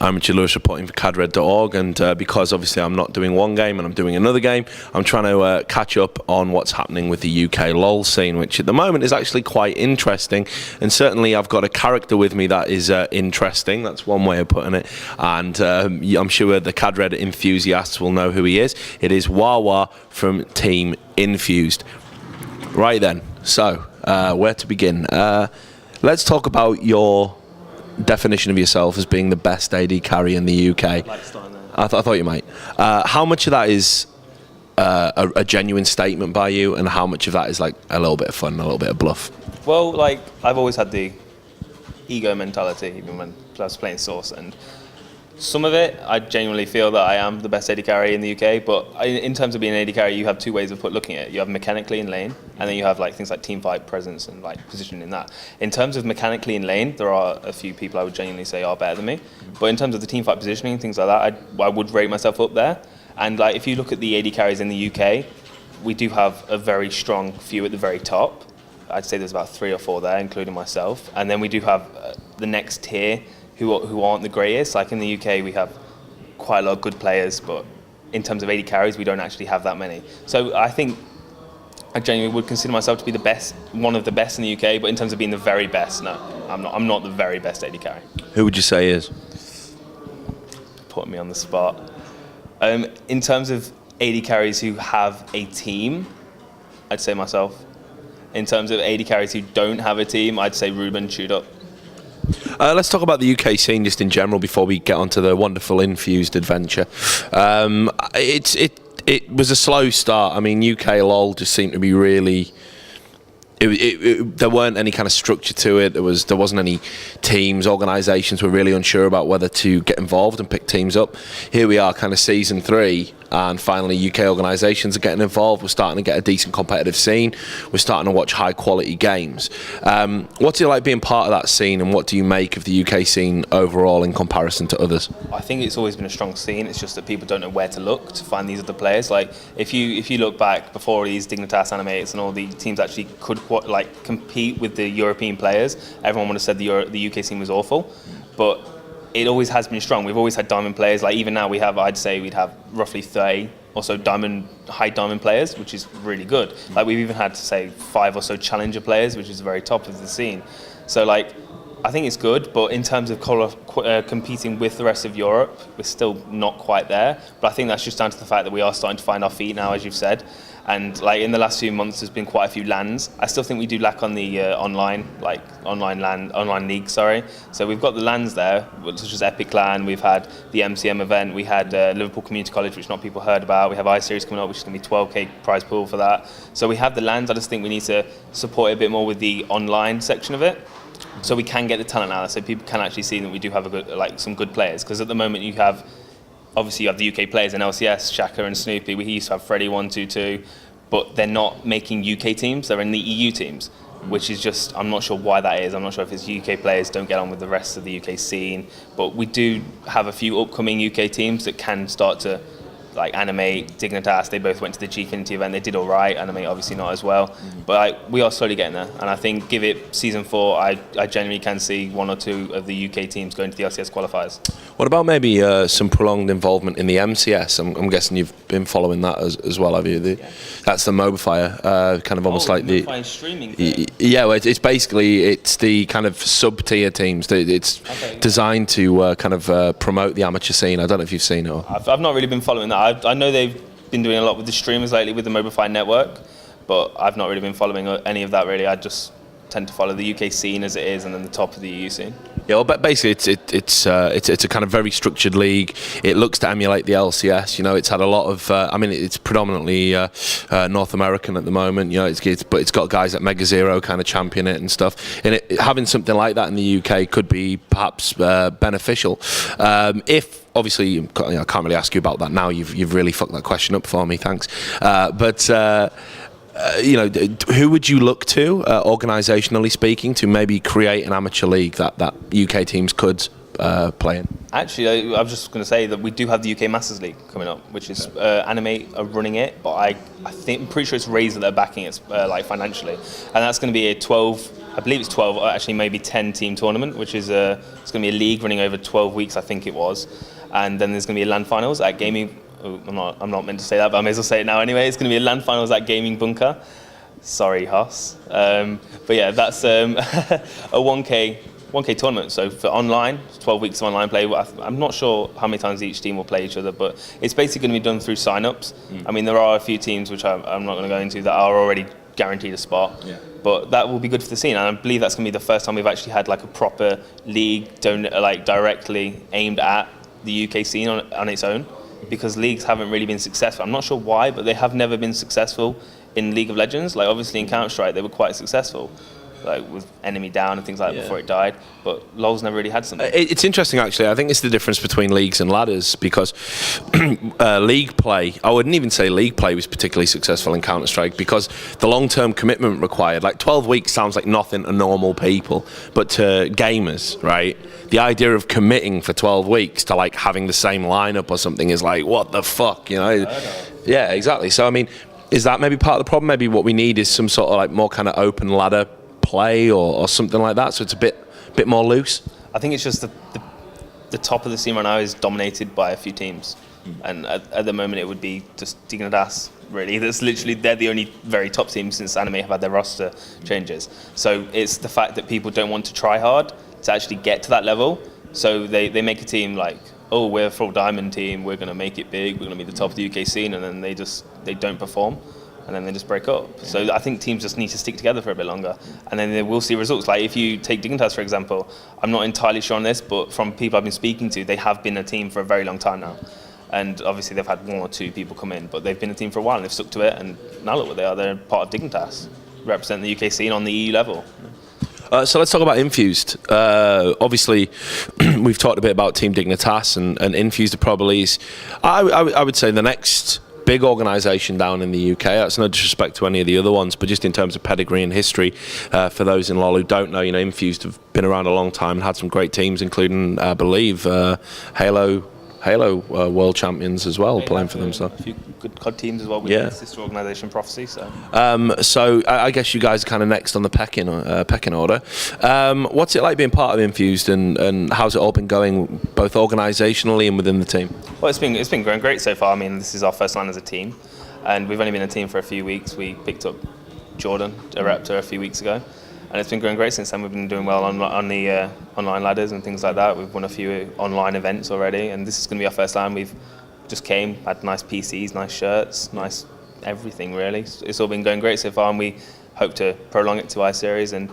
amateur Lewis reporting for cadred.org, and because obviously I'm not doing one game and I'm doing another game, I'm trying to catch up on what's happening with the UK LoL scene, which at the moment is actually quite interesting, and certainly I've got a character with me that is interesting. That's one way of putting it, and I'm sure the cadred enthusiasts will know who he is. It is WaWa from Team Infused. Right then, so where to begin? Let's talk about your definition of yourself as being the best AD carry in the UK. I thought you might. How much of that is a genuine statement by you, and how much of that is like a little bit of fun, a little bit of bluff? Well, like, I've always had the ego mentality, even when I was playing Source, and some of it, I genuinely feel that I am the best AD carry in the UK, but in terms of being an AD carry, you have two ways of looking at it. You have mechanically in lane, and then you have like things like team fight, presence, and like positioning in that. In terms of mechanically in lane, there are a few people I would genuinely say are better than me, but in terms of the team fight positioning, things like that, I would rate myself up there. And like, if you look at the AD carries in the UK, we do have a very strong few at the very top. I'd say there's about 3 or 4 there, including myself, and then we do have the next tier who aren't the greatest. Like in the UK, we have quite a lot of good players, but in terms of AD carries, we don't actually have that many. So I think I genuinely would consider myself to be the best, one of the best in the UK, but in terms of being the very best, no, I'm not the very best AD carry. Who would you say is? Putting me on the spot. In terms of AD carries who have a team, I'd say myself. In terms of AD carries who don't have a team, I'd say Ruben chewed up. Let's talk about the UK scene just in general before we get onto the wonderful Infused adventure. It was a slow start. I mean, UK LoL just seemed to be really... there weren't any kind of structure to it. There wasn't any teams. Organisations were really unsure about whether to get involved and pick teams up. Here we are, kind of season 3, and finally UK organisations are getting involved. We're starting to get a decent competitive scene. We're starting to watch high quality games. What's it like being part of that scene, and what do you make of the UK scene overall in comparison to others? I think it's always been a strong scene. It's just that people don't know where to look to find these other players. Like if you look back before these Dignitas Animates and all the teams actually could like compete with the European players, everyone would have said the UK scene was awful, but it always has been strong. We've always had diamond players. Like even now I'd say we'd have roughly 30 or so high diamond players, which is really good. Like we've even had, say, 5 or so challenger players, which is the very top of the scene. So like, I think it's good, but in terms of competing with the rest of Europe, we're still not quite there. But I think that's just down to the fact that we are starting to find our feet now, as you've said. And like in the last few months, there's been quite a few LANs. I still think we do lack on the online league. Sorry. So we've got the LANs there, such as Epic LAN. We've had the MCM event. We had Liverpool Community College, which not people heard about. We have I-Series coming up, which is going to be 12k prize pool for that. So we have the LANs. I just think we need to support it a bit more with the online section of it, so we can get the talent out, so people can actually see that we do have some good players. Because at the moment obviously you have the UK players in LCS, Shaka and Snoopy. We used to have Freddy 122, but they're not making UK teams. They're in the EU teams, which is just, I'm not sure why that is. I'm not sure if it's UK players don't get on with the rest of the UK scene, but we do have a few upcoming UK teams that can start to like Animate, Dignitas. They both went to the Gfinity event. They did all right. Animate obviously not as well, but we are slowly getting there. And I think give it season 4, I genuinely can see 1 or 2 of the UK teams going to the LCS qualifiers. What about maybe some prolonged involvement in the MCS? I'm guessing you've been following that as well, have you? That's the Mobifier, kind of almost like the streaming thing. Yeah, well, it's the kind of sub-tier teams. It's designed to kind of promote the amateur scene. I don't know if you've seen it. I've not really been following that. I know they've been doing a lot with the streamers lately with the Mobifier network, but I've not really been following any of that really. I just tend to follow the UK scene as it is, and then the top of the EU scene. Yeah, well, but basically it's a kind of very structured league. It looks to emulate the LCS. You know, it's had a lot of. I mean, it's predominantly North American at the moment. You know, but it's got guys like Mega Zero kind of champion it and stuff. And having something like that in the UK could be perhaps beneficial. If obviously, I can't really ask you about that now. You've really fucked that question up for me. Thanks. You know, who would you look to, organisationally speaking, to maybe create an amateur league that UK teams could play in? Actually, I was just going to say that we do have the UK Masters League coming up, which is Animate are running it, but I'm pretty sure it's Razer that are backing it, like financially, and that's going to be a 12 I believe it's 12, actually maybe 10 team tournament, which is it's going to be a league running over 12 weeks, I think it was, and then there's going to be a LAN finals at Gaming. Oh, I'm not meant to say that, but I may as well say it now anyway. It's going to be a LAN finals at Gaming Bunker. Sorry, Haas. But yeah, that's a 1K tournament. So for online, 12 weeks of online play. I'm not sure how many times each team will play each other, but it's basically going to be done through sign-ups. I mean, there are a few teams which I'm not going to go into that are already guaranteed a spot. Yeah. But that will be good for the scene, and I believe that's going to be the first time we've actually had like a proper league like directly aimed at the UK scene on its own, because leagues haven't really been successful. I'm not sure why, but they have never been successful in League of Legends. Like obviously in Counter-Strike they were quite successful, like with enemy down and things like that before it died, but LoL's never really had something. It's interesting actually. I think it's the difference between leagues and ladders, because league play, I wouldn't even say league play was particularly successful in Counter-Strike, because the long-term commitment required, like 12 weeks sounds like nothing to normal people, but to gamers, right, the idea of committing for 12 weeks to like having the same lineup or something is like, what the fuck, you know? Yeah, exactly. So I mean, is that maybe part of the problem? Maybe what we need is some sort of like more kind of open ladder play or something like that, so it's a bit more loose. I think it's just the top of the scene right now is dominated by a few teams, and at the moment it would be just Dignitas really. That's literally, they're the only very top team since Anime have had their roster changes. So it's the fact that people don't want to try hard to actually get to that level, so they make a team like, oh, we're a full diamond team, we're going to make it big, we're going to be the top of the UK scene, and then they don't perform, and then they just break up. So I think teams just need to stick together for a bit longer, and then they will see results. Like if you take Dignitas, for example, I'm not entirely sure on this, but from people I've been speaking to, they have been a team for a very long time now. And obviously they've had 1 or 2 people come in, but they've been a team for a while and they've stuck to it, and now look what they are. They're part of Dignitas, representing the UK scene on the EU level. So let's talk about Infused. Obviously, we've talked a bit about Team Dignitas, and Infused are probably, I would say, the next big organisation down in the UK. That's no disrespect to any of the other ones, but just in terms of pedigree and history, for those in LoL who don't know, you know, Infused have been around a long time and had some great teams, including, I believe, Halo world champions as well, playing for them. So a few good COD teams as well with the sister organisation Prophecy. So I guess you guys are kind of next on the pecking order. What's it like being part of Infused, and how's it all been going, both organisationally and within the team? Well, it's been going great so far. I mean, this is our first line as a team, and we've only been a team for a few weeks. We picked up Jordan, a Raptor, a few weeks ago. And it's been going great since then. We've been doing well on the online ladders and things like that. We've won a few online events already, and this is going to be our first time. We've just had nice PCs, nice shirts, nice everything really. It's all been going great so far, and we hope to prolong it to I-Series. And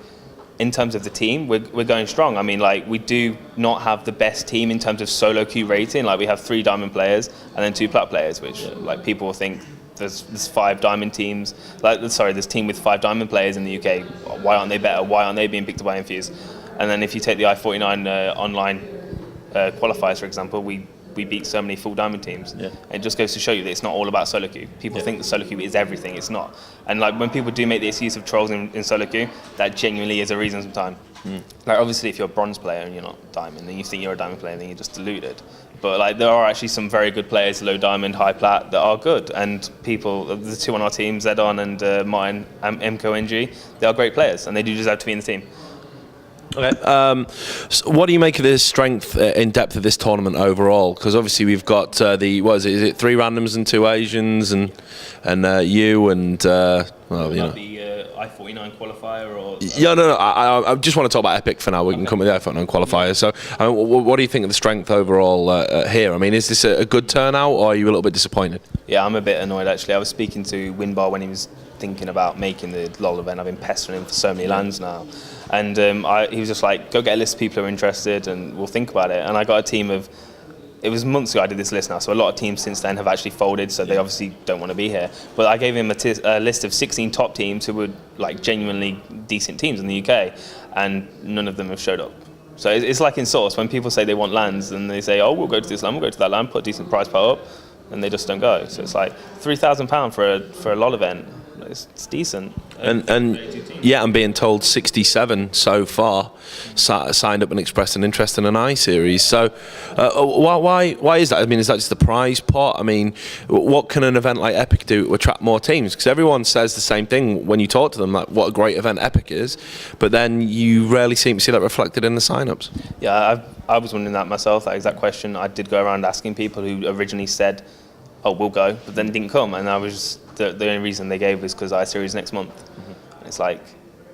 in terms of the team, we're going strong. I mean, like, we do not have the best team in terms of solo queue rating. Like, we have 3 diamond players and then 2 plat players, which like people will think, there's 5 diamond teams. There's team with 5 diamond players in the UK. Why aren't they better? Why aren't they being picked up by Infused? And then if you take the I-49 online qualifiers, for example, we beat so many full diamond teams. It just goes to show you that it's not all about solo queue. People think that solo queue is everything. It's not. And like when people do make the excuse of trolls in solo queue, that genuinely is a reason sometimes. Like obviously, if you're a bronze player and you're not diamond, then you think you're a diamond player, then you're just deluded. But like there are actually some very good players, low diamond, high plat, that are good. And people, the 2 on our team, Zedon and Martin, MKONG, they are great players, and they do deserve to be in the team. Okay. So what do you make of the strength in depth of this tournament overall? Because obviously we've got is it 3 randoms and 2 Asians and you and well, you know. The I-49 qualifier or? No. I just want to talk about Epic for now. We can come with the I-49 qualifier. So, what do you think of the strength overall here? I mean, is this a good turnout, or are you a little bit disappointed? Yeah, I'm a bit annoyed actually. I was speaking to Winbar when he was thinking about making the LoL event. I've been pestering him for so many lands now, and he was just like, "Go get a list of people who are interested, and we'll think about it." And I got a team of. It was months ago I did this list now, so a lot of teams since then have actually folded, so they obviously don't want to be here. But I gave him a list of 16 top teams who were like genuinely decent teams in the UK, and none of them have showed up. So it's like in Source, when people say they want lands, and they say, oh, we'll go to this land, we'll go to that land, put a decent price pot up, and they just don't go. So it's like £3,000 for a LoL event. it's decent. And yeah, I'm being told 67 so far signed up and expressed an interest in an I-Series. So why is that? I mean, is that just the prize pot? I mean, what can an event like Epic do to attract more teams? Because everyone says the same thing when you talk to them, like what a great event Epic is, but then you rarely seem to see that reflected in the sign-ups. Yeah, I was wondering that myself, that exact question. I did go around asking people who originally said, oh, we'll go, but then didn't come, and I was just, the only reason they gave was because I-Series next month. And it's like,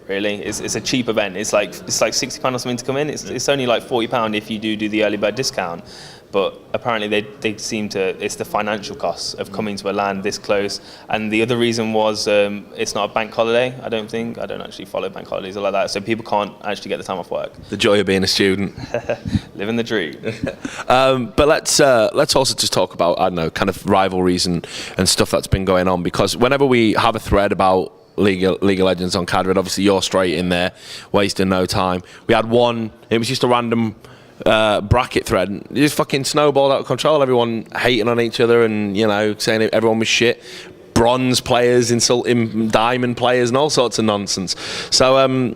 really? It's a cheap event. It's like £60 or something to come in. It's only like £40 if you do the early bird discount. But apparently they seem to, it's the financial costs of coming to a land this close. And the other reason was it's not a bank holiday, I don't think. I don't actually follow bank holidays or like that. So people can't actually get the time off work. The joy of being a student. Living the dream. But let's also just talk about, I don't know, kind of rivalries and stuff that's been going on. Because whenever we have a thread about League of Legends on Cadred, obviously you're straight in there, wasting no time. We had one, it was just a random bracket thread, it just fucking snowballed out of control. Everyone hating on each other and, you know, saying everyone was shit. Bronze players insulting diamond players and all sorts of nonsense. So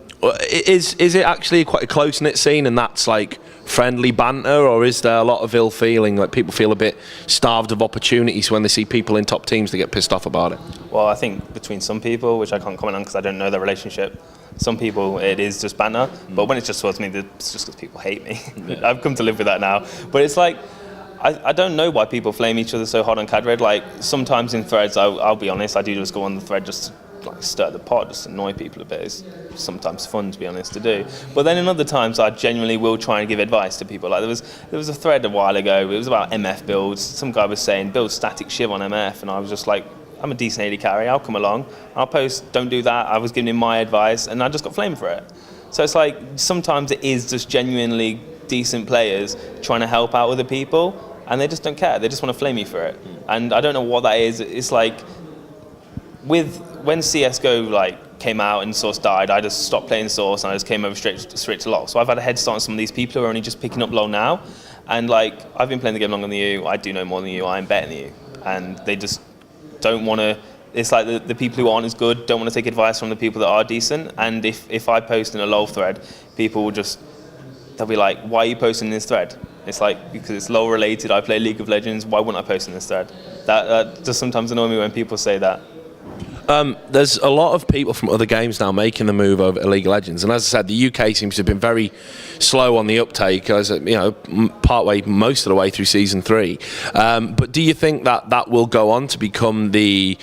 is it actually quite a close-knit scene, and that's like friendly banter, or is there a lot of ill feeling, like people feel a bit starved of opportunities when they see people in top teams to get pissed off about it? Well, I think between some people, which I can't comment on because I don't know their relationship, some people it is just banter, but when it's just towards me, it's just because people hate me. I've come to live with that now. But it's like, I don't know why people flame each other so hard on Cadred. Like, sometimes in threads, I'll be honest, I do just go on the thread just to like stir the pot, just annoy people a bit. It's sometimes fun, to be honest, to do. But then in other times, I genuinely will try and give advice to people. Like there was a thread a while ago, it was about MF builds. Some guy was saying, build static shiv on MF, and I was just like, I'm a decent AD carry, I'll come along, I'll post, don't do that. I was giving him my advice, and I just got flamed for it. So it's like, sometimes it is just genuinely decent players trying to help out other people, and they just don't care. They just want to flame you for it. And I don't know what that is. It's like, when CSGO like came out and Source died, I just stopped playing Source and I just came over straight to LoL. So I've had a head start on some of these people who are only just picking up LoL now. And like, I've been playing the game longer than you, I do know more than you, I'm better than you. And they just don't want to, it's like the people who aren't as good don't want to take advice from the people that are decent. And if I post in a LoL thread, people will just, they'll be like, why are you posting this thread? It's like, because it's LoL related, I play League of Legends, why wouldn't I post in this thread? That just sometimes annoys me when people say that. There's a lot of people from other games now making the move over to League of Legends, and as I said, the UK seems to have been very slow on the uptake, as you know, most of the way through Season 3. But do you think that will go on to become the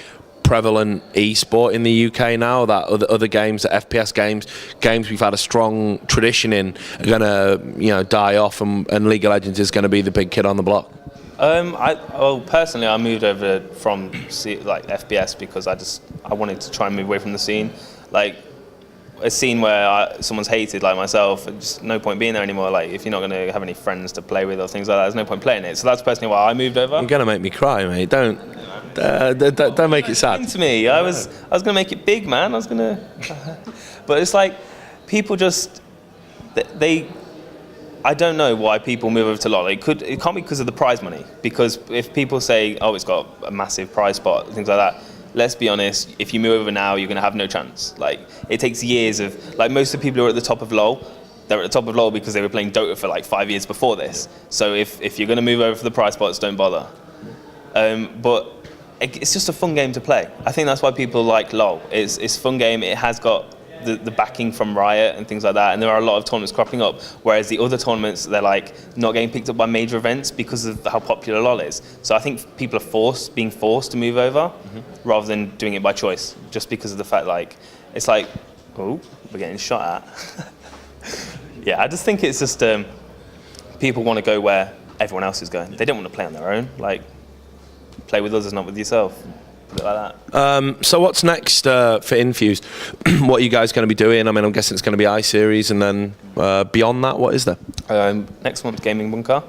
prevalent e-sport in the UK now, that other games, the FPS games we've had a strong tradition in, are going to, you know, die off, and League of Legends is going to be the big kid on the block? Personally, I moved over from like FPS because I wanted to try and move away from the scene. Like a scene where someone's hated like myself, just no point being there anymore. Like if you're not going to have any friends to play with or things like that, there's no point playing it. So that's personally why I moved over. You're going to make me cry, mate. Don't make it sad. To me, I was going to make it big, man. I was going to, but it's like people just I don't know why people move over to LoL. It can't be because of the prize money. Because if people say, oh, it's got a massive prize pot, things like that, let's be honest, if you move over now, you're going to have no chance. Like, it takes years of, like, most of the people who are at the top of LoL, they're at the top of LoL because they were playing Dota for like 5 years before this. So if you're going to move over for the prize pots, don't bother. But it's just a fun game to play. I think that's why people like LoL. It's a fun game. It has got the backing from Riot and things like that, and there are a lot of tournaments cropping up, whereas the other tournaments, they're like not getting picked up by major events because of how popular LoL is. So I think people are being forced to move over rather than doing it by choice, just because of the fact, like, it's like, oh, we're getting shot at. Yeah, I just think it's just people want to go where everyone else is going. They don't want to play on their own. Like, play with others, not with yourself. Like that. So what's next for Infused? What are you guys going to be doing? I mean, I'm guessing it's going to be I-Series, and then beyond that, what is there? Next month, Gaming Bunker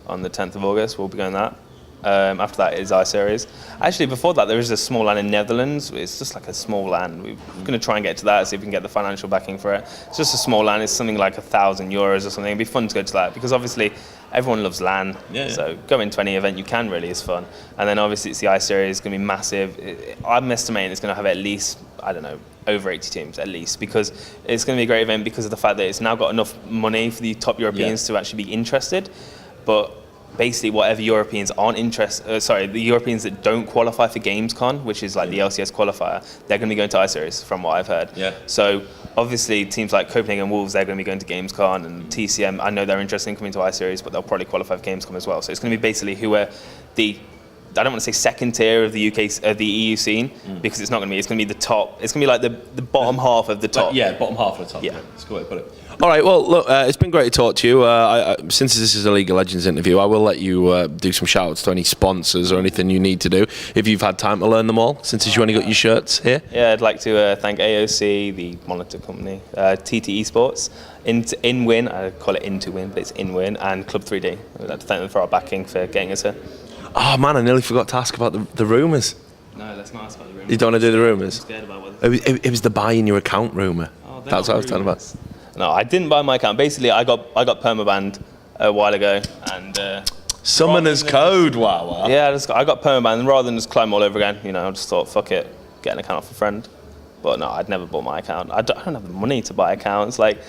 on the 10th of August. We'll be going that. After that is iSeries. Actually, before that, there is a small LAN in Netherlands. It's just like a small LAN. We're going to try and get to that, see if we can get the financial backing for it. It's just a small LAN. It's something like €1,000 or something. It'd be fun to go to that because obviously everyone loves LAN. Yeah. So going to any event you can really is fun. And then obviously it's the iSeries. It's going to be massive. I'm estimating it's going to have at least, I don't know, over 80 teams at least, because it's going to be a great event because of the fact that it's now got enough money for the top Europeans to actually be interested. But basically whatever Europeans aren't interested, the Europeans that don't qualify for Gamescom, which is like the LCS qualifier, they're going to be going to iSeries from what I've heard. Yeah. So obviously teams like Copenhagen Wolves, they're going to be going to Gamescom, and TCM, I know they're interested in coming to iSeries, but they'll probably qualify for Gamescom as well. So it's going to be basically who are the, I don't want to say second tier of the UK, the EU scene, because it's not going to be. It's going to be the top. It's going to be like the bottom half of the top. Bottom half of the top. Yeah. That's a good way to put it. All right, well, look, it's been great to talk to you. Since this is a League of Legends interview, I will let you do some shout-outs to any sponsors or anything you need to do, if you've had time to learn them all, since you've only got your shirts here. Yeah, I'd like to thank AOC, the monitor company, TT Esports, InWin, I call it In2Win, but it's InWin, and Club 3D. I'd like to thank them for our backing, for getting us here. Oh, man, I nearly forgot to ask about the rumours. No, let's not ask about the rumours. You don't want to do the rumours? I'm scared about what It was the buying your account rumour. That's what I was talking about. No, I didn't buy my account. Basically, I got permabanned a while ago, and Summoner's code, WaWa. yeah, I got permabanned, and rather than just climb all over again, I just thought, fuck it, get an account off a friend. But no, I'd never bought my account. I don't have the money to buy accounts. Like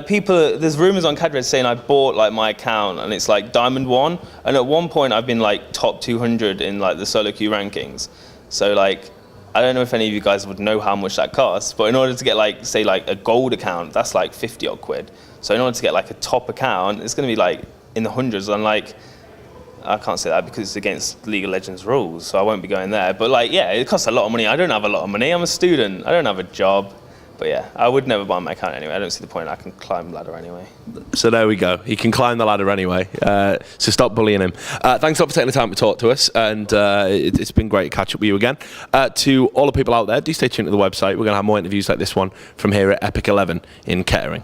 people, there's rumors on Cadred saying I bought like my account, and it's like Diamond 1, and at one point I've been like top 200 in like the solo queue rankings. So like, I don't know if any of you guys would know how much that costs, but in order to get like, say like a gold account, that's like 50 odd quid. So in order to get like a top account, it's going to be like in the hundreds. And like, I can't say that because it's against League of Legends rules, so I won't be going there. But like, yeah, it costs a lot of money. I don't have a lot of money. I'm a student. I don't have a job. But yeah, I would never buy my account anyway. I don't see the point. I can climb the ladder anyway. So there we go. He can climb the ladder anyway. So stop bullying him. Thanks a lot for taking the time to talk to us. And it's been great to catch up with you again. To all the people out there, do stay tuned to the website. We're going to have more interviews like this one from here at Epic 11 in Kettering.